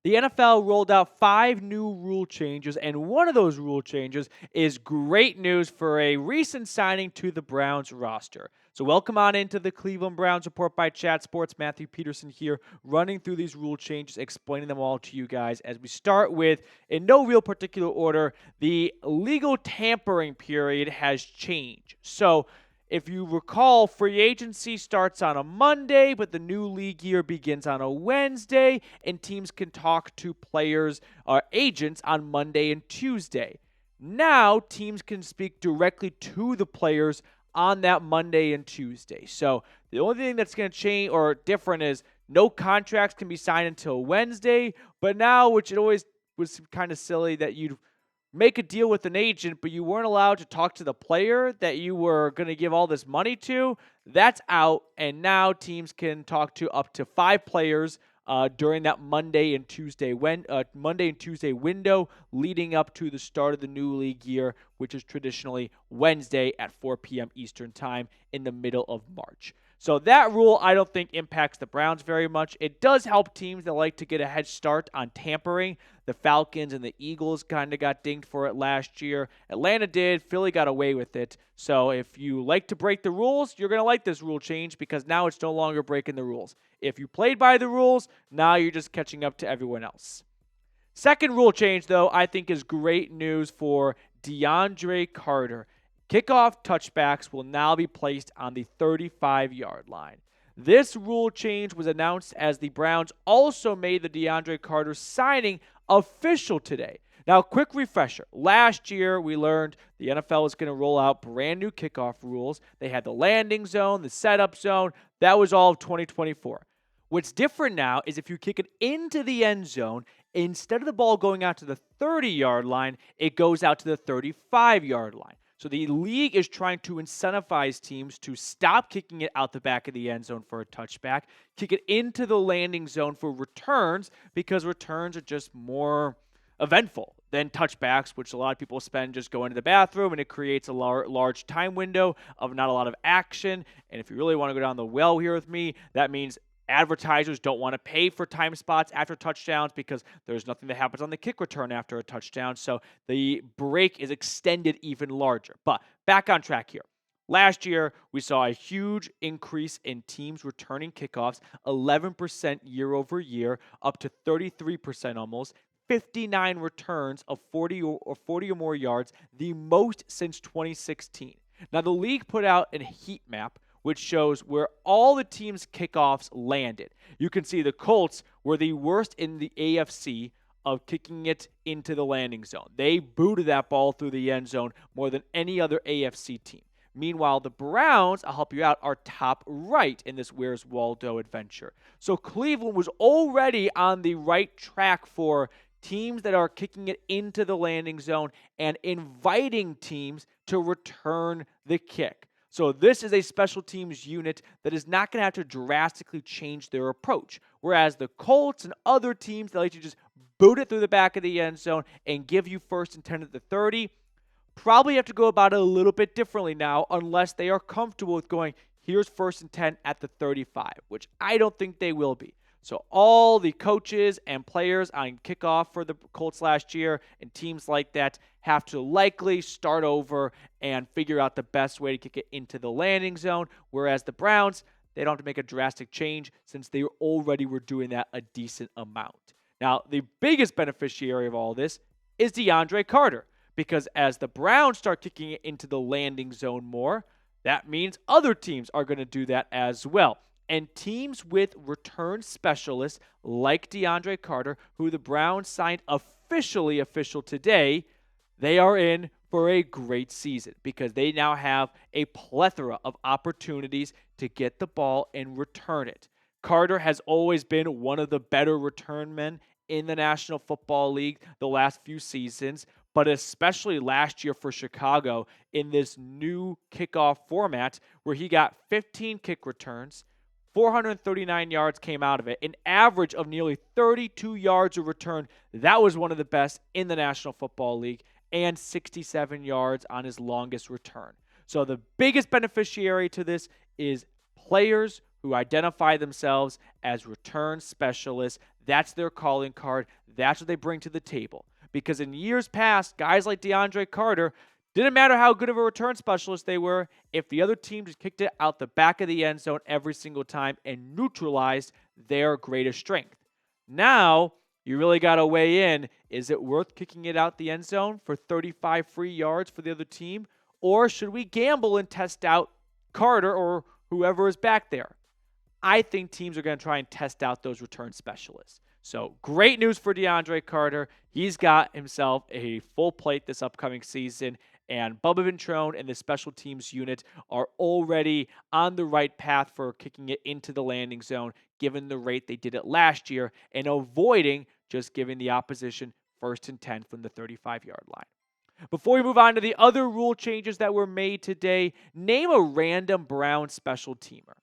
The NFL rolled out 5 new rule changes, and one of those rule changes is great news for a recent signing to the Browns roster. So welcome on into the Cleveland Browns Report by Chat Sports. Matthew Peterson here, running through these rule changes, explaining them all to you guys as we start with, in no real particular order, the legal tampering period has changed. So if you recall, free agency starts on a Monday, but the new league year begins on a Wednesday, and teams can talk to players or agents on Monday and Tuesday. Now, teams can speak directly to the players on that Monday and Tuesday. So the only thing that's going to change or different is no contracts can be signed until Wednesday, but now, which it always was kind of silly that you'd make a deal with an agent, but you weren't allowed to talk to the player that you were going to give all this money to. That's out, and now teams can talk to up to 5 players during that Monday and Tuesday window leading up to the start of the new league year, which is traditionally Wednesday at 4 p.m. Eastern Time in the middle of March. So that rule, I don't think, impacts the Browns very much. It does help teams that like to get a head start on tampering. The Falcons and the Eagles kind of got dinged for it last year. Atlanta did. Philly got away with it. So if you like to break the rules, you're going to like this rule change because now it's no longer breaking the rules. If you played by the rules, now you're just catching up to everyone else. Second rule change, though, I think is great news for Deandre Carter. Kickoff touchbacks will now be placed on the 35-yard line. This rule change was announced as the Browns also made the Deandre Carter signing official today. Now, quick refresher. Last year, we learned the NFL was going to roll out brand new kickoff rules. They had the landing zone, the setup zone. That was all of 2024. What's different now is if you kick it into the end zone, instead of the ball going out to the 30-yard line, it goes out to the 35-yard line. So the league is trying to incentivize teams to stop kicking it out the back of the end zone for a touchback, kick it into the landing zone for returns because returns are just more eventful than touchbacks, which a lot of people spend just going to the bathroom, and it creates a large time window of not a lot of action. And if you really want to go down the well here with me, that means advertisers don't want to pay for time spots after touchdowns because there's nothing that happens on the kick return after a touchdown. So the break is extended even larger. But back on track here. Last year, we saw a huge increase in teams returning kickoffs, 11% year over year, up to 33% almost. 59 returns of 40 or more yards, the most since 2016. Now, the league put out a heat map which shows where all the teams' kickoffs landed. You can see the Colts were the worst in the AFC of kicking it into the landing zone. They booted that ball through the end zone more than any other AFC team. Meanwhile, the Browns, I'll help you out, are top right in this Where's Waldo adventure. So Cleveland was already on the right track for teams that are kicking it into the landing zone and inviting teams to return the kick. So this is a special teams unit that is not going to have to drastically change their approach. Whereas the Colts and other teams that like to just boot it through the back of the end zone and give you first and 10 at the 30, probably have to go about it a little bit differently now unless they are comfortable with going, here's first and 10 at the 35, which I don't think they will be. So all the coaches and players on kickoff for the Colts last year and teams like that have to likely start over and figure out the best way to kick it into the landing zone, whereas the Browns, they don't have to make a drastic change since they already were doing that a decent amount. Now, the biggest beneficiary of all this is Deandre Carter, because as the Browns start kicking it into the landing zone more, that means other teams are going to do that as well. And teams with return specialists like Deandre Carter, who the Browns signed official today, they are in for a great season because they now have a plethora of opportunities to get the ball and return it. Carter has always been one of the better return men in the National Football League the last few seasons, but especially last year for Chicago in this new kickoff format where he got 15 kick returns, 439 yards came out of it, an average of nearly 32 yards a return. That was one of the best in the National Football League, and 67 yards on his longest return. So the biggest beneficiary to this is players who identify themselves as return specialists. That's their calling card. That's what they bring to the table. Because in years past, guys like Deandre Carter, didn't matter how good of a return specialist they were, if the other team just kicked it out the back of the end zone every single time and neutralized their greatest strength. Now, you really got to weigh in. Is it worth kicking it out the end zone for 35 free yards for the other team? Or should we gamble and test out Carter or whoever is back there? I think teams are going to try and test out those return specialists. So great news for Deandre Carter. He's got himself a full plate this upcoming season, and Bubba Ventrone and the special teams unit are already on the right path for kicking it into the landing zone, given the rate they did it last year, and avoiding just giving the opposition 1st and 10 from the 35-yard line. Before we move on to the other rule changes that were made today, name a random Brown special teamer.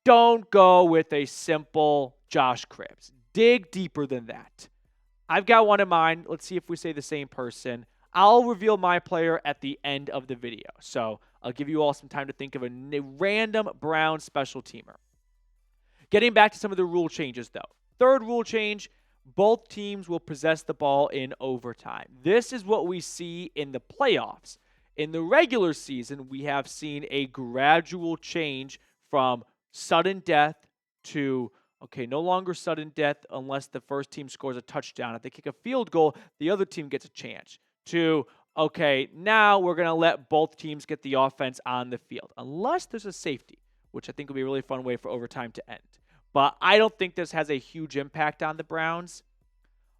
Don't go with a simple Josh Cribbs. Dig deeper than that. I've got one in mind. Let's see if we say the same person. I'll reveal my player at the end of the video. So I'll give you all some time to think of a random Brown special teamer. Getting back to some of the rule changes, though. Third rule change, both teams will possess the ball in overtime. This is what we see in the playoffs. In the regular season, we have seen a gradual change from sudden death to, no longer sudden death unless the first team scores a touchdown. If they kick a field goal, the other team gets a chance. To, now we're going to let both teams get the offense on the field, unless there's a safety, which I think would be a really fun way for overtime to end. But I don't think this has a huge impact on the Browns.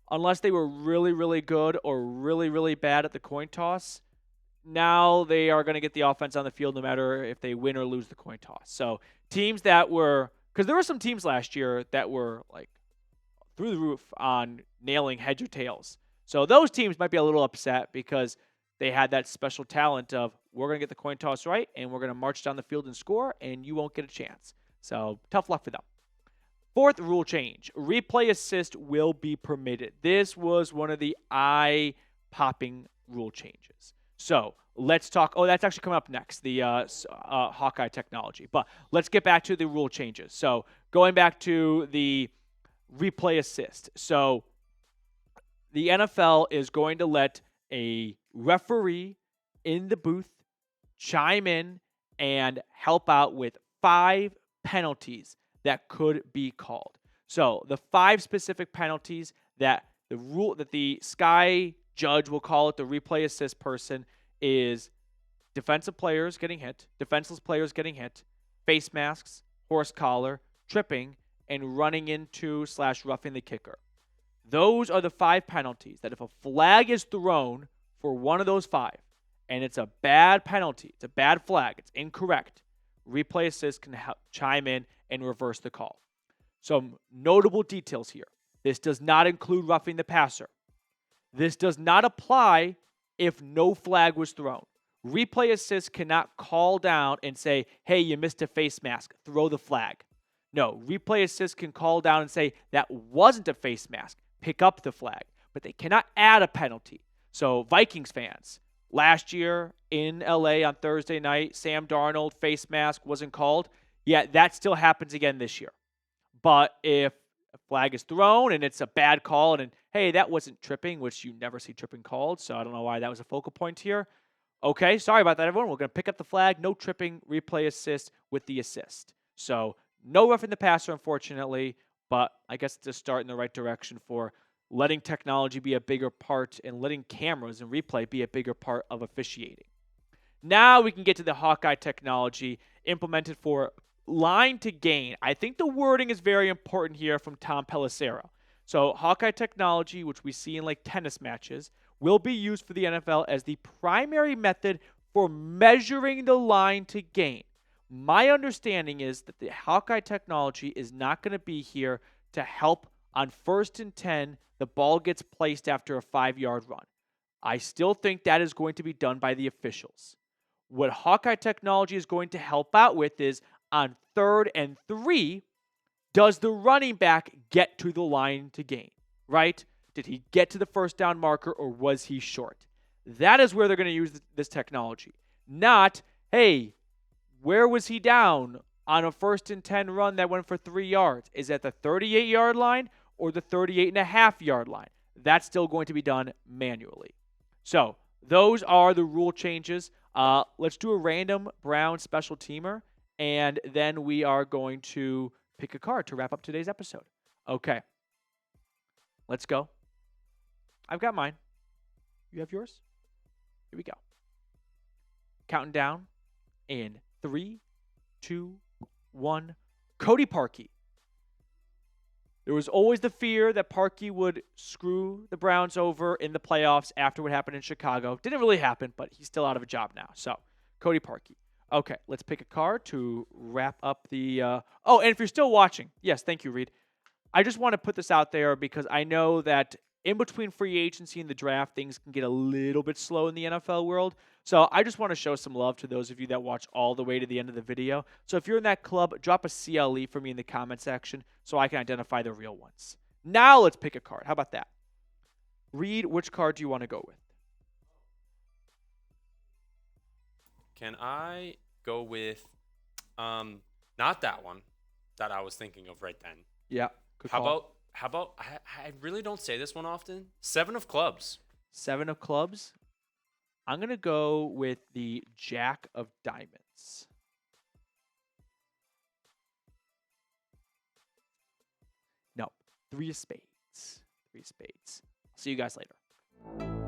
Unless they were really, really good or really, really bad at the coin toss, now they are going to get the offense on the field no matter if they win or lose the coin toss. So teams that were, because there were some teams last year that were like through the roof on nailing heads or tails. So those teams might be a little upset because they had that special talent of, we're going to get the coin toss right, and we're going to march down the field and score, and you won't get a chance. So tough luck for them. Fourth rule change, replay assist will be permitted. This was one of the eye-popping rule changes. So let's talk. That's actually coming up next, the Hawkeye technology. But let's get back to the rule changes. So going back to the replay assist. So the NFL is going to let a referee in the booth chime in and help out with 5 penalties that could be called. So the 5 specific penalties that the Sky judge will call it, the replay assist person, is defensive players getting hit, defenseless players getting hit, face masks, horse collar, tripping, and running into / roughing the kicker. Those are the 5 penalties that if a flag is thrown for one of those 5, and it's a bad penalty, it's a bad flag, it's incorrect, replay assist can chime in and reverse the call. Some notable details here. This does not include roughing the passer. This does not apply if no flag was thrown. Replay assist cannot call down and say, hey, you missed a face mask, throw the flag. No, replay assist can call down and say, that wasn't a face mask, pick up the flag. But they cannot add a penalty. So Vikings fans, last year in LA on Thursday night, Sam Darnold face mask wasn't called. Yeah, that still happens again this year. But if a flag is thrown and it's a bad call and hey, that wasn't tripping, which you never see tripping called, so I don't know why that was a focal point here. Okay, sorry about that, everyone. We're going to pick up the flag. No tripping, replay assist with the assist. So no roughing the passer, unfortunately, but I guess it's a start in the right direction for letting technology be a bigger part and letting cameras and replay be a bigger part of officiating. Now we can get to the Hawkeye technology implemented for line to gain. I think the wording is very important here from Tom Pelissero. So Hawkeye technology, which we see in like tennis matches, will be used for the NFL as the primary method for measuring the line to gain. My understanding is that the Hawkeye technology is not going to be here to help on 1st and 10, the ball gets placed after a 5-yard run. I still think that is going to be done by the officials. What Hawkeye technology is going to help out with is on 3rd and 3, does the running back get to the line to gain, right? Did he get to the first down marker or was he short? That is where they're going to use this technology. Not, hey, where was he down? on a 1st and 10 run that went for 3 yards? Is it the 38-yard line or the 38.5-yard line? That's still going to be done manually. So those are the rule changes. Let's do a random Brown special teamer, and then we are going to pick a card to wrap up today's episode. Okay. Let's go. I've got mine. You have yours? Here we go. Counting down in 3, 2, 1. Cody Parkey. There was always the fear that Parkey would screw the Browns over in the playoffs after what happened in Chicago. Didn't really happen, but he's still out of a job now. So, Cody Parkey. Okay, let's pick a card to wrap up the... Oh, and if you're still watching, yes, thank you, Reed. I just want to put this out there because I know that in between free agency and the draft, things can get a little bit slow in the NFL world. So I just want to show some love to those of you that watch all the way to the end of the video. So if you're in that club, drop a CLE for me in the comment section so I can identify the real ones. Now let's pick a card. How about that? Reed, which card do you want to go with? Can I go with not that one that I was thinking of right then? Yeah. How about I really don't say this one often. 7 of clubs. 7 of clubs. I'm going to go with the Jack of Diamonds. No, 3 of Spades. 3 of Spades. See you guys later.